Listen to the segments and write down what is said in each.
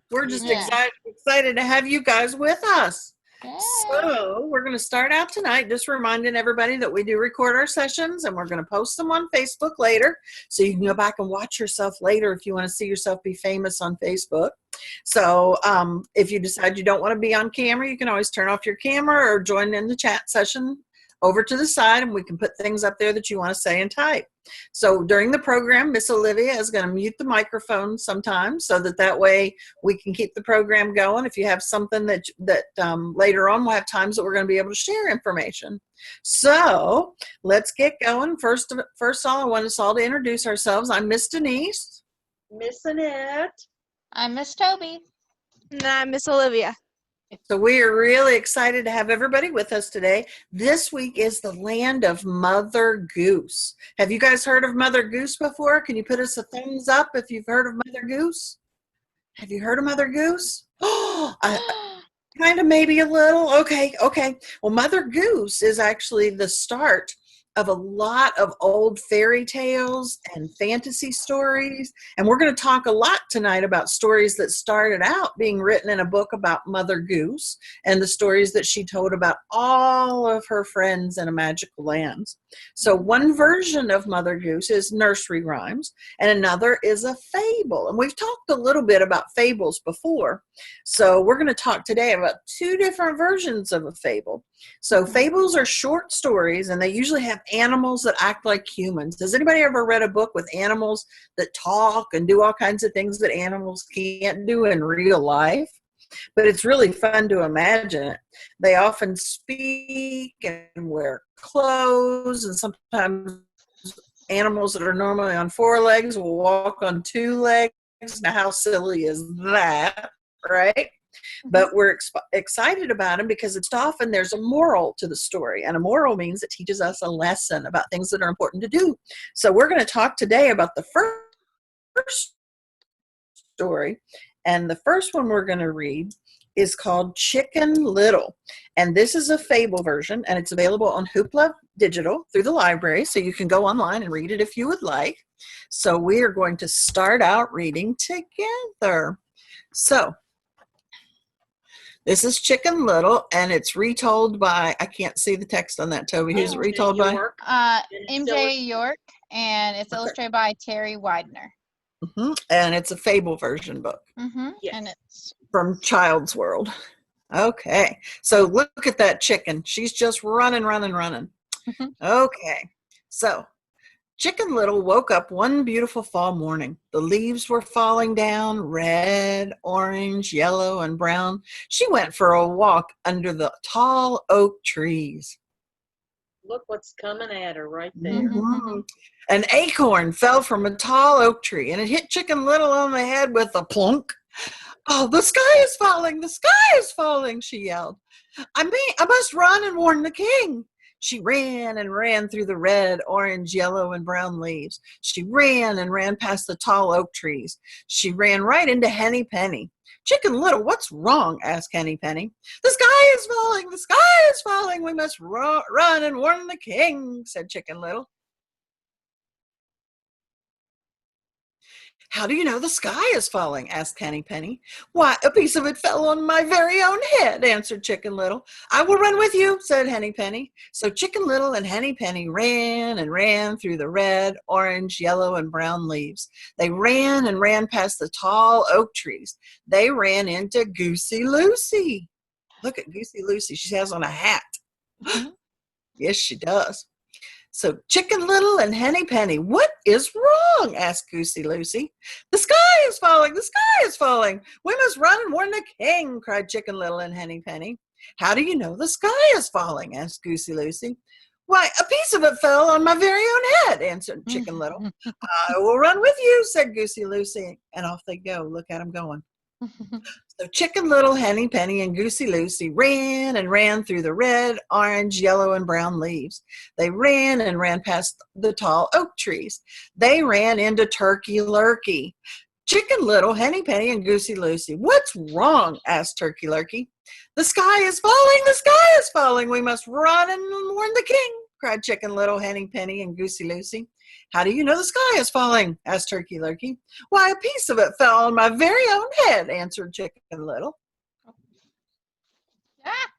We're just Yeah. excited to have you guys with us. Yay. So we're going to start out tonight just reminding everybody that we do record our sessions and we're going to post them on Facebook later. So you can go back and watch yourself later if you want to see yourself be famous on Facebook. So if you decide you don't want to be on camera, you can always turn off your camera or join in the chat session over to the side, and we can put things up there that you want to say and type. So during the program, Miss Olivia is going to mute the microphone sometimes so that way we can keep the program going. If you have something that later on, we'll have times that we're going to be able to share information. So let's get going. First of all, I want us all to introduce ourselves. I'm Miss Denise. Miss Annette. I'm Miss Toby. And I'm Miss Olivia. So we are really excited to have everybody with us today. This week is the land of Mother Goose. Have you guys heard of Mother Goose before? Can you put us a thumbs up if you've heard of Mother Goose? Have you heard of Mother Goose? Oh, kind of, maybe a little. Okay. Well, Mother Goose is actually the start of a lot of old fairy tales and fantasy stories. And we're going to talk a lot tonight about stories that started out being written in a book about Mother Goose and the stories that she told about all of her friends in a magical land. So one version of Mother Goose is nursery rhymes and another is a fable. And we've talked a little bit about fables before. So we're going to talk today about two different versions of a fable. So fables are short stories and they usually have animals that act like humans. Has anybody ever read a book with animals that talk and do all kinds of things that animals can't do in real life? But it's really fun to imagine it. They often speak and wear clothes, and sometimes animals that are normally on 4 legs will walk on 2 legs. Now, how silly is that, right? But we're excited about them because it's often there's a moral to the story, and a moral means it teaches us a lesson about things that are important to do. So we're going to talk today about the first story, and the first one we're going to read is called Chicken Little, and this is a fable version, and it's available on Hoopla Digital through the library, so you can go online and read it if you would like. So we are going to start out reading together. So this is Chicken Little, and it's retold by, I can't see the text on that, Toby. Who's it retold by? MJ York, and it's illustrated by Terry Widener. Mm-hmm. And it's a fable version book. Mm-hmm. Yes. And it's from Child's World. Okay, so look at that chicken. She's just running. Okay, so Chicken Little woke up one beautiful fall morning. The leaves were falling down, red, orange, yellow, and brown. She went for a walk under the tall oak trees. Look what's coming at her right there. Mm-hmm. An acorn fell from a tall oak tree, and it hit Chicken Little on the head with a plunk. "Oh, the sky is falling! The sky is falling!" she yelled. I must run and warn the king." She ran and ran through the red, orange, yellow, and brown leaves. She ran and ran past the tall oak trees. She ran right into Henny Penny. "Chicken Little, what's wrong?" asked Henny Penny. "The sky is falling! The sky is falling! We must run and warn the king," said Chicken Little. "How do you know the sky is falling?" asked Henny Penny. "Why, a piece of it fell on my very own head," answered Chicken Little. "I will run with you," said Henny Penny. So Chicken Little and Henny Penny ran and ran through the red, orange, yellow, and brown leaves. They ran and ran past the tall oak trees. They ran into Goosey Lucy. Look at Goosey Lucy. She has on a hat. Mm-hmm. Yes, she does. So Chicken Little and Henny Penny, "What is wrong?" asked Goosey Lucy. "The sky is falling! The sky is falling! We must run and warn the king," cried Chicken Little and Henny Penny. "How do you know the sky is falling?" asked Goosey Lucy. "Why, a piece of it fell on my very own head," answered Chicken Little. "I will run with you," said Goosey Lucy. And off they go. Look at them going. So Chicken Little, Henny Penny, and Goosey Lucy ran and ran through the red, orange, yellow, and brown leaves. They ran and ran past the tall oak trees. They ran into Turkey Lurkey. Chicken Little, Henny Penny, and Goosey Lucy, "What's wrong?" asked Turkey Lurkey. "The sky is falling! The sky is falling! We must run and warn the king," cried Chicken Little, Henny Penny, and Goosey Lucy. How do you know the sky is falling? Asked Turkey Lurkey. Why, a piece of it fell on my very own head, answered Chicken Little. Ah,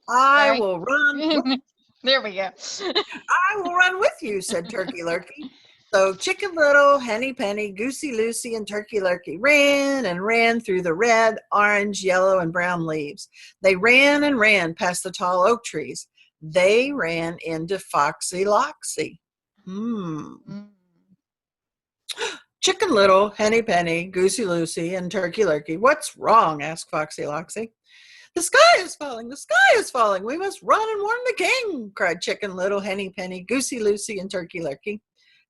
I sorry. will run. There we go. I will run with you, said Turkey Lurkey. So Chicken Little, Henny Penny, Goosey Lucy, and Turkey Lurkey ran and ran through the red, orange, yellow, and brown leaves. They ran and ran past the tall oak trees. They ran into Foxy Loxy. Mm. Chicken Little, Henny Penny, Goosey Lucy, and Turkey Lurkey. What's wrong? Asked Foxy Loxy. The sky is falling, the sky is falling. We must run and warn the king, cried Chicken Little, Henny Penny, Goosey Lucy, and Turkey Lurkey.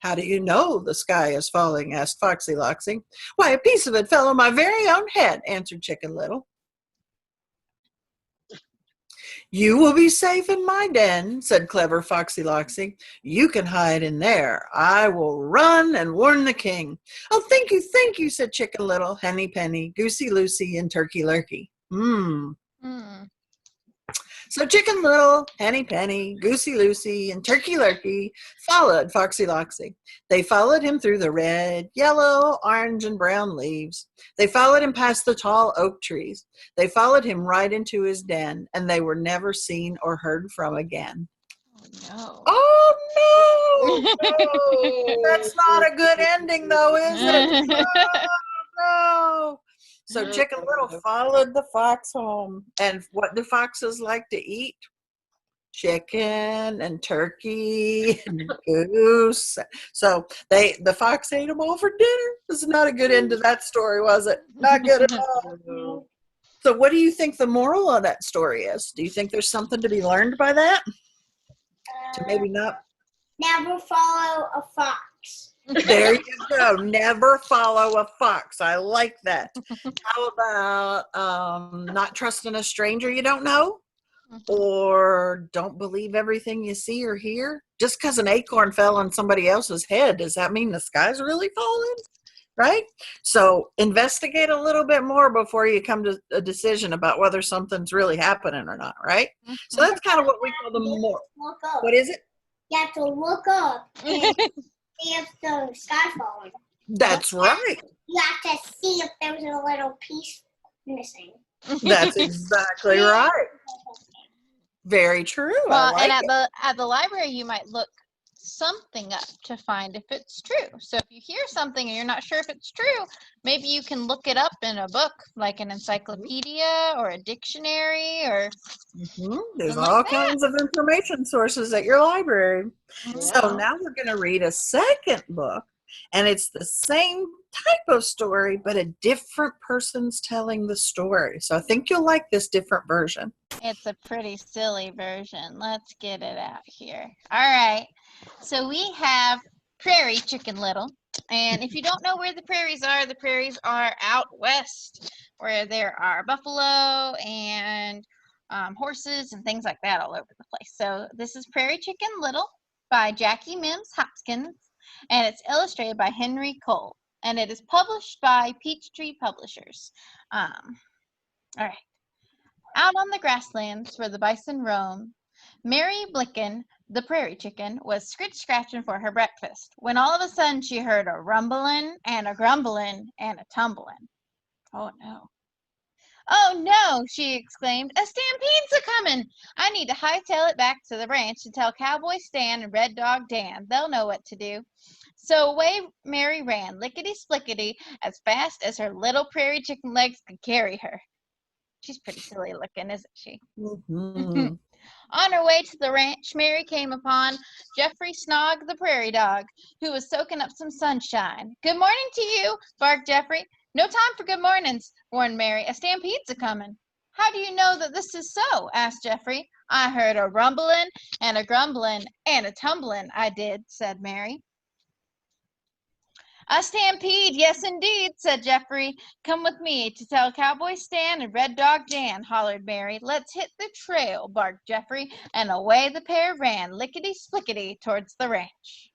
How do you know the sky is falling? Asked Foxy Loxy. Why, a piece of it fell on my very own head, answered Chicken Little. You will be safe in my den, said clever Foxy Loxy. You can hide in there. I will run and warn the king. Oh, thank you, said Chicken Little, Henny Penny, Goosey Lucy, and Turkey Lurkey. Mm. So Chicken Little, Henny Penny, Goosey Lucy, and Turkey Lurkey followed Foxy Loxy. They followed him through the red, yellow, orange, and brown leaves. They followed him past the tall oak trees. They followed him right into his den, and they were never seen or heard from again. No. Oh, no! That's not a good ending, though, is it? No! So Chicken Little followed the fox home. And what do foxes like to eat? Chicken and turkey and goose. So the fox ate them all for dinner. This is not a good end to that story, was it? Not good at all. So what do you think the moral of that story is? Do you think there's something to be learned by that? To maybe not. Never follow a fox. There you go. Never follow a fox. I like that. How about not trusting a stranger you don't know? Or don't believe everything you see or hear? Just because an acorn fell on somebody else's head, does that mean the sky's really falling? Right? So investigate a little bit more before you come to a decision about whether something's really happening or not, right? So that's kind of what we call the moral. Look up. What is it? You have to look up and see if the sky's falling. That's right. You have to see if there's a little piece missing. That's exactly right. Very true. Well, I like and it. at the library, you might look something up to find if it's true. So if you hear something and you're not sure if it's true, maybe you can look it up in a book, like an encyclopedia or a dictionary or There's something like all that. kinds of information sources at your library. So Yeah. now we're going to read a second book, and it's the same type of story, but a different person's telling the story. So I think you'll like this different version. It's a pretty silly version. Let's get it out here. All right. So we have Prairie, Chicken Little. And if you don't know where the prairies are out west, where there are buffalo and horses and things like that all over the place. So this is Prairie Chicken Little by Jackie Mims Hopkins, and it's illustrated by Henry Cole. And it is published by Peachtree Publishers. All right. Out on the grasslands where the bison roam, Mary Blicken, the prairie chicken, was scratching for her breakfast when all of a sudden she heard a rumbling and a grumbling and a tumbling. Oh no. Oh no, she exclaimed. A stampede's a-coming. I need to hightail it back to the ranch to tell Cowboy Stan and Red Dog Dan. They'll know what to do. So away Mary ran, lickety-splickety, as fast as her little prairie chicken legs could carry her. She's pretty silly looking, isn't she? Mhm. On her way to the ranch, Mary came upon Jeffrey Snog the prairie dog, who was soaking up some sunshine. Good morning to you, barked Jeffrey. No time for good mornings, warned Mary. A stampede's a-coming. How do you know that this is so? Asked Jeffrey. I heard a rumbling and a grumbling and a tumbling, I did, said Mary. A stampede, yes indeed, said Jeffrey. Come with me to tell Cowboy Stan and Red Dog Dan, hollered Mary. Let's hit the trail, barked Jeffrey, and away the pair ran, lickety-splickety, towards the ranch.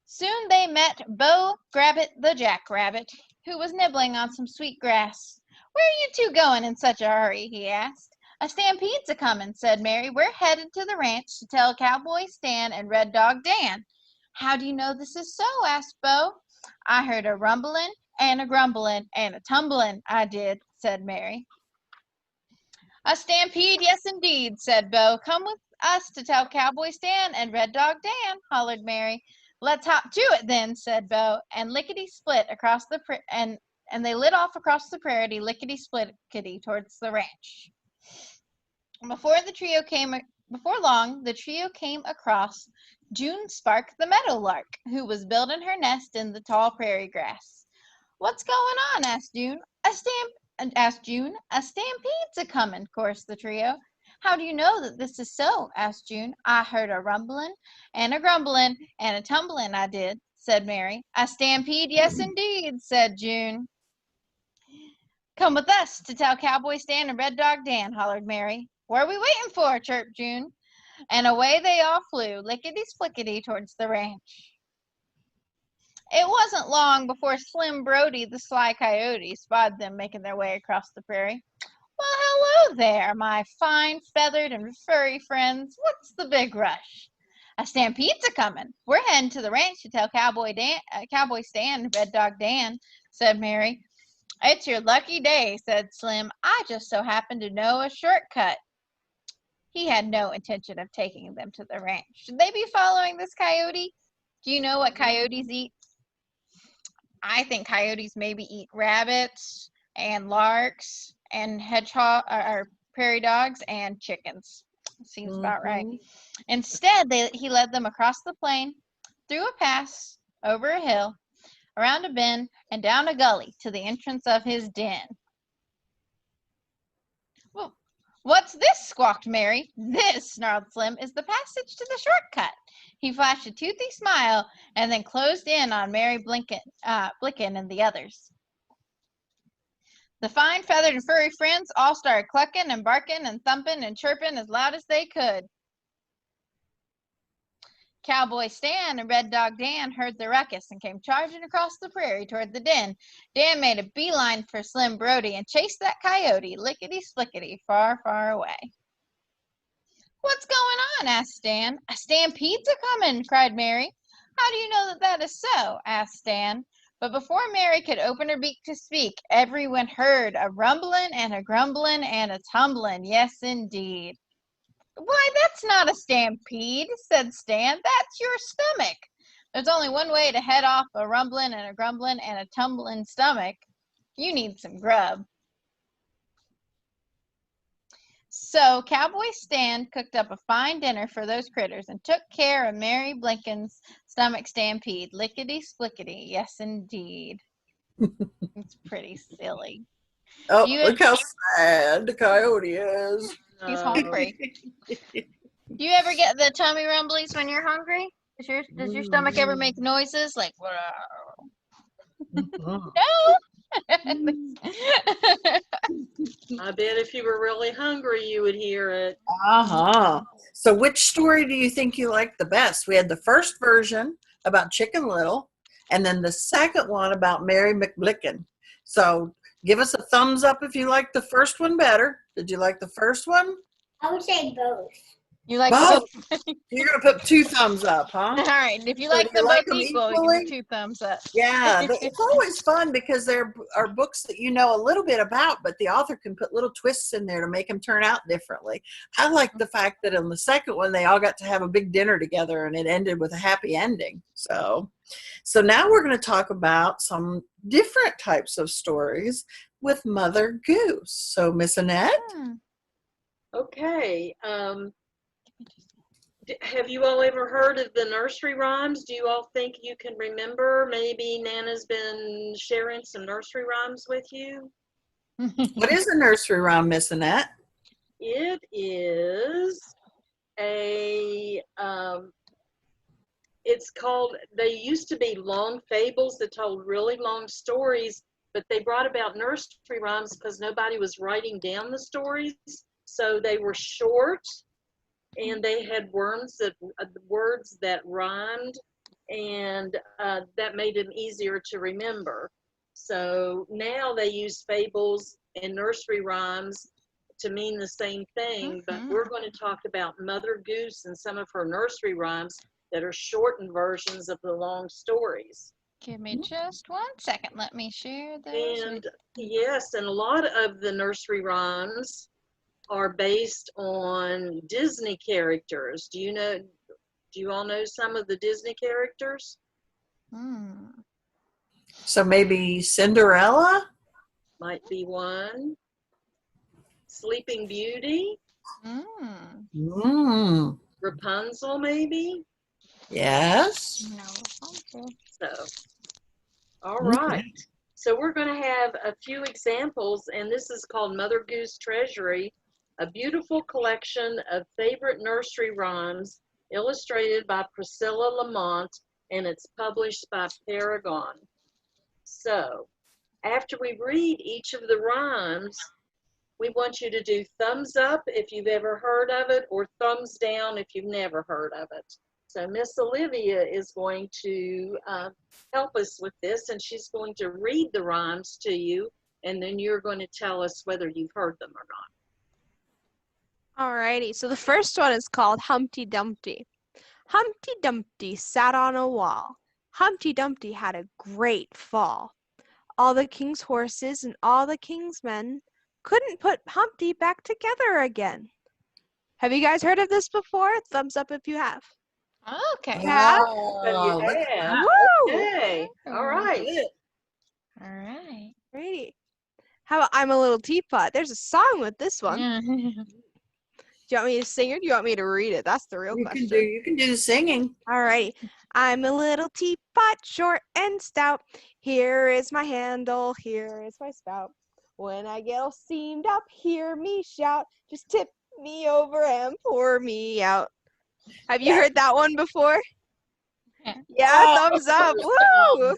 Soon they met Bo Grabbit the jackrabbit, who was nibbling on some sweet grass. Where are you two going in such a hurry? He asked. A stampede's a-coming, said Mary. We're headed to the ranch to tell Cowboy Stan and Red Dog Dan. How do you know this is so? Asked Bo. I heard a rumbling and a grumbling and a tumbling, I did, said Mary. A stampede, yes indeed, said Bo. Come with us to tell Cowboy Stan and Red Dog Dan, hollered Mary. Let's hop to it then, said Bo, and lickety split across the and they lit off across the prairie, lickety splitkety towards the ranch. Before long, the trio came across June Spark the meadowlark, who was building her nest in the tall prairie grass. What's going on? asked June. A stampede's a comin', chorused the trio. How do you know that this is so? asked June. I heard a rumbling and a grumbling and a tumbling, I did, said Mary. A stampede, yes indeed, said June. Come with us to tell Cowboy Stan and Red Dog Dan, hollered Mary. What are we waiting for? Chirped June. And away they all flew, lickety-splickety, towards the ranch. It wasn't long before Slim Brody, the sly coyote, spotted them making their way across the prairie. Well, hello there, my fine, feathered, and furry friends. What's the big rush? A stampede's a-comin'. We're heading to the ranch to tell Cowboy Stan and Red Dog Dan, said Mary. It's your lucky day, said Slim. I just so happen to know a shortcut. He had no intention of taking them to the ranch. Should they be following this coyote? Do you know what coyotes eat? I think coyotes maybe eat rabbits and larks and hedgehog or prairie dogs and chickens. Seems about right. Instead, he led them across the plain, through a pass, over a hill, around a bend, and down a gully to the entrance of his den. Well, what's this? Squawked Mary. This, snarled Slim, is the passage to the shortcut. He flashed a toothy smile and then closed in on Mary Blicken and the others. The fine, feathered, and furry friends all started clucking and barking and thumping and chirping as loud as they could. Cowboy Stan and Red Dog Dan heard the ruckus and came charging across the prairie toward the den. Dan made a beeline for Slim Brody and chased that coyote, lickety-splickety, far, far away. What's going on? asked Stan. A stampede's a-comin', cried Mary. How do you know that is so? asked Stan. But before Mary could open her beak to speak, everyone heard a rumbling and a grumbling and a tumbling. Yes, indeed. Why, that's not a stampede, said Stan. That's your stomach. There's only one way to head off a rumbling and a grumbling and a tumbling stomach. You need some grub. So Cowboy Stan cooked up a fine dinner for those critters and took care of Mary Blinken's stomach stampede. Lickety-splickety. Yes, indeed. It's pretty silly. Oh, look how sad the coyote is. He's hungry. Do you ever get the tummy rumblies when you're hungry? Does your stomach ever make noises like, no? I bet if you were really hungry, you would hear it. So which story do you think you liked the best? We had the first version about Chicken Little, and then the second one about Mary McBlicken. So give us a thumbs up if you liked the first one better. Did you like the first one? I would say both. You like both? both? You're going to put 2 thumbs up, huh? All right. If you So like do you them like both them equal, equally? you give 2 thumbs up. Yeah, it's always fun because there are books that you know a little bit about, but the author can put little twists in there to make them turn out differently. I like the fact that in the second one, they all got to have a big dinner together and it ended with a happy ending. So now we're going to talk about some different types of stories with Mother Goose. So Miss Annette? Okay. Have you all ever heard of the nursery rhymes? Do you all think you can remember? Maybe Nana's been sharing some nursery rhymes with you. What is a nursery rhyme, Miss Annette? It is it's called, they used to be long fables that told really long stories, but they brought about nursery rhymes because nobody was writing down the stories. So they were short and they had words that rhymed, and that made them easier to remember. So now they use fables and nursery rhymes to mean the same thing, but we're going to talk about Mother Goose and some of her nursery rhymes that are shortened versions of the long stories. Give me just 1 second. Let me share those with And yes, and a lot of the nursery rhymes are based on Disney characters. Do you all know some of the Disney characters? Hmm. So maybe Cinderella? Might be one. Sleeping Beauty, Hmm. Mm. Rapunzel maybe. Yes. No. Okay. So, all Okay. right. So we're going to have a few examples, and this is called Mother Goose Treasury, a beautiful collection of favorite nursery rhymes illustrated by Priscilla Lamont, and it's published by Paragon. So, after we read each of the rhymes, we want you to do thumbs up if you've ever heard of it, or thumbs down if you've never heard of it. So Miss Olivia is going to help us with this, and she's going to read the rhymes to you, and then you're going to tell us whether you've heard them or not. Alrighty, so the first one is called Humpty Dumpty. Humpty Dumpty sat on a wall. Humpty Dumpty had a great fall. All the king's horses and all the king's men couldn't put Humpty back together again. Have you guys heard of this before? Thumbs up if you have. Okay. Yeah? So you look at have. Woo! Okay. All right. that. All right. Alrighty. How about I'm a Little Teapot? There's a song with this one. Yeah. Do you want me to sing it or do you want me to read it? That's the real question. You can do the singing. Alrighty. I'm a little teapot, short and stout. Here is my handle, here is my spout. When I get all steamed up, hear me shout. Just tip me over and pour me out. Have you heard that one before? Yeah. Yeah, Oh, thumbs up. thumbs Woo!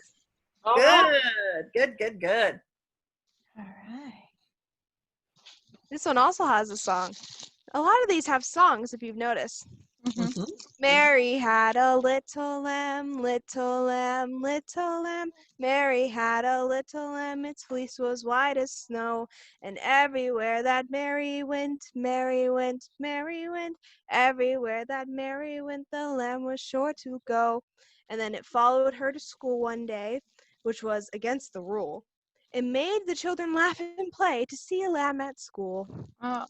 All right. Good. All right. This one also has a song. A lot of these have songs, if you've noticed. Mhm. Mhm. Mary had a little lamb, little lamb, little lamb. Mary had a little lamb, its fleece was white as snow. And everywhere that Mary went, Mary went, Mary went. Everywhere that Mary went, the lamb was sure to go. And then it followed her to school one day, which was against the rule. It made the children laugh and play to see a lamb at school. Oh.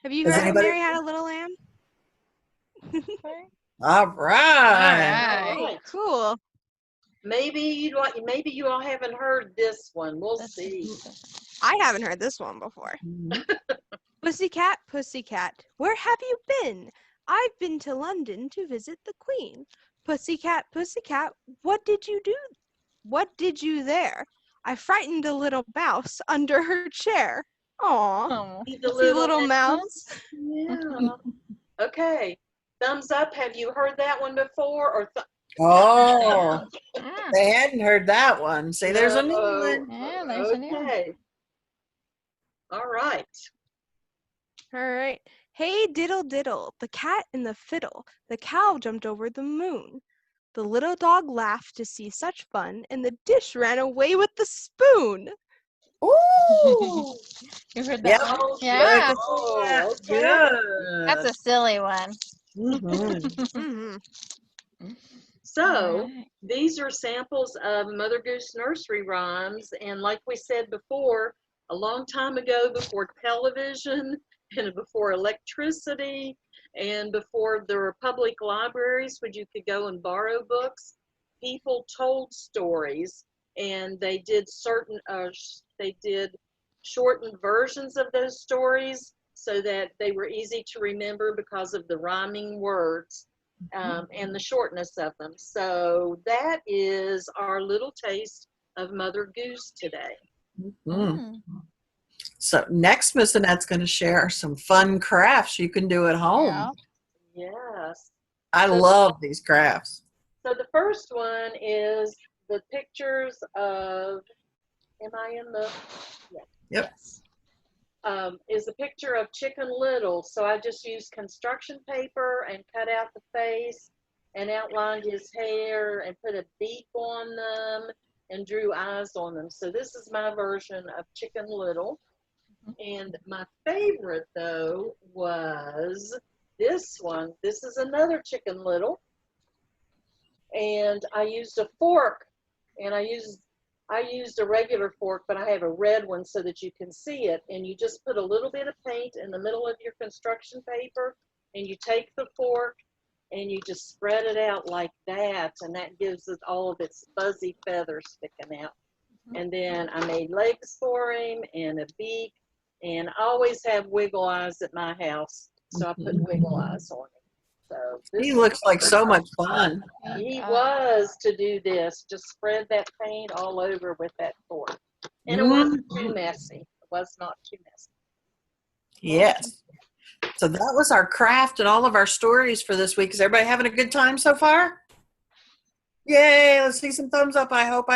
Have you Does heard of anybody? Mary Had a Little Lamb? Okay. All right. All Right. right. Cool. Maybe you all haven't heard this one. We'll Let's see. I haven't heard this one before. Mhm. Pussycat, pussycat, where have you been? I've been to London to visit the Queen. Pussycat, pussycat, what did you do? What did you there? I frightened a little mouse under her chair. Aw, Oh. See the see little mouse. Yeah. Okay. Thumbs up. Have you heard that one before? Or Oh, Mm. they hadn't heard that one. See, there's a new one. Yeah, there's a new one. Okay. All right. All right. Hey, diddle, diddle, the cat and the fiddle. The cow jumped over the moon. The little dog laughed to see such fun, and the dish ran away with the spoon. Ooh. You heard Yep. that one? Oh, Yeah. Oh, okay. Good. That's a silly one. Mhm. Mm-hmm. So Alright. these are samples of Mother Goose nursery rhymes. And like we said before, a long time ago, before television and before electricity and before there were public libraries where you could go and borrow books, people told stories, and they did shortened versions of those stories so that they were easy to remember because of the rhyming words. And the shortness of them. So that is our little taste of Mother Goose today. Mhm. So next, Miss Annette's going to share some fun crafts you can do at home. Yeah. Yes. I So- love these crafts. So the first one is the pictures of, am I in the, Yep. Yes. is a picture of Chicken Little. So I just used construction paper and cut out the face and outlined his hair and put a beak on them and drew eyes on them. So this is my version of Chicken Little. And my favorite, though, was this one. This is another Chicken Little. And I used a fork, and I used a regular fork, but I have a red one so that you can see it. And you just put a little bit of paint in the middle of your construction paper, and you take the fork and you just spread it out like that, and that gives it all of its fuzzy feathers sticking out. And then I made legs for him and a beak, and I always have wiggle eyes at my house, so I put wiggle eyes on him. So this He looks like so much fun. he was to do this, just spread that paint all over with that fork. And it wasn't too messy. It was not too messy. Yes. So that was our craft and all of our stories for this week. Is everybody having a good time so far? Yay, let's see some thumbs up. I hope.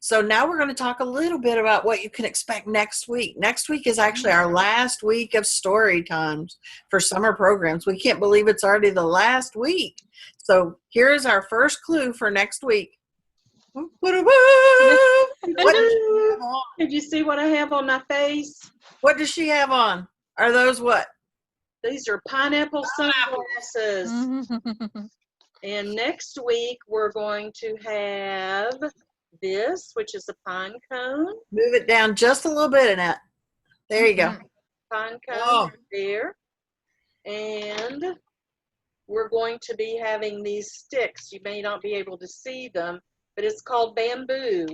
So now we're going to talk a little bit about what you can expect next week. Next week is actually our last week of story times for summer programs. We can't believe it's already the last week. So here's our first clue for next week. What Did you see what I have on my face? What does she have on? Are those what? These are pineapple sunglasses. And next week we're going to have this, which is a pine cone. Move it down just a little bit, Annette. There you go. Pine cone Oh. right there. And we're going to be having these sticks. You may not be able to see them, but it's called bamboo.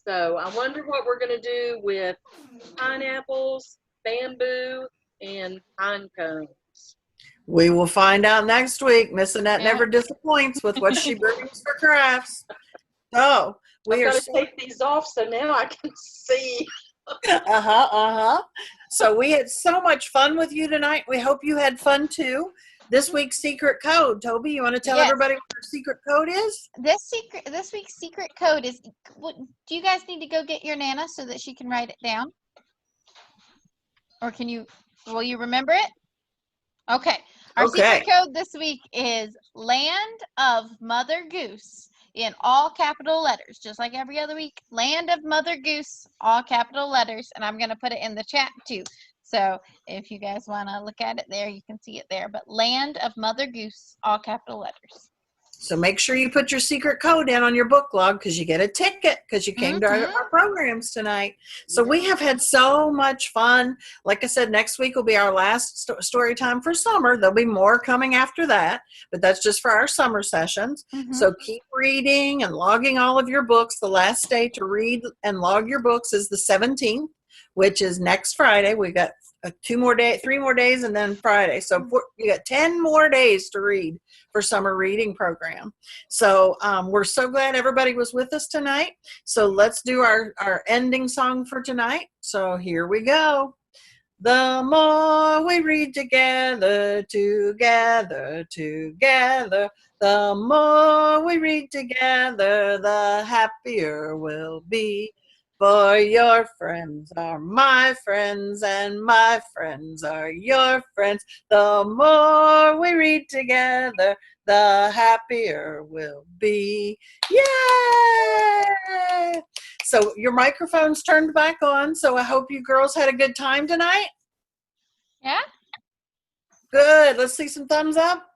So I wonder what we're going to do with pineapples, bamboo, and pine cones. We will find out next week. Miss Annette Yeah. never disappoints with what she brings for crafts. So I'm we are going to take these off so now I can see. So we had so much fun with you tonight. We hope you had fun too. This week's secret code, Toby, you want to tell Yes. everybody what our secret code is? This week's secret code is, do you guys need to go get your Nana so that she can write it down? Or will you remember it? Okay. Our secret code this week is Land of Mother Goose in all capital letters, just like every other week. Land of Mother Goose, all capital letters, and I'm going to put it in the chat too. So if you guys want to look at it there, you can see it there. But Land of Mother Goose, all capital letters. So make sure you put your secret code in on your book log because you get a ticket because you came to our programs tonight. So we have had so much fun. Like I said, next week will be our last story time for summer. There'll be more coming after that, but that's just for our summer sessions. So keep reading and logging all of your books. The last day to read and log your books is the 17th, which is next Friday. We got 3 more days, and then Friday. So you got 10 more days to read for summer reading program. So we're so glad everybody was with us tonight. So let's do our ending song for tonight. So here we go. The more we read together, the more we read together, the happier we'll be. For your friends are my friends, and my friends are your friends. The more we read together, the happier we'll be. Yay! So your microphone's turned back on, so I hope you girls had a good time tonight. Yeah? Good. Let's see some thumbs up.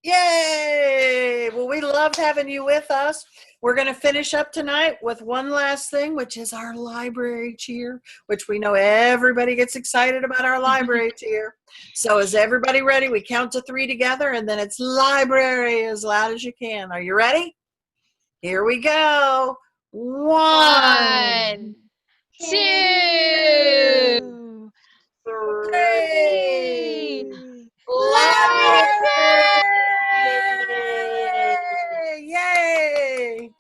Yay! Well, we loved having you with us. We're going to finish up tonight with one last thing, which is our library cheer, which we know everybody gets excited about our library cheer. So is everybody ready? We count to 3 together, and then it's library as loud as you can. Are you ready? Here we go. 1, 2, 3. Library! Yay!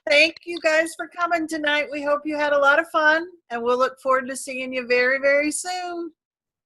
Thank you guys for coming tonight. We hope you had a lot of fun, and we'll look forward to seeing you very, very soon.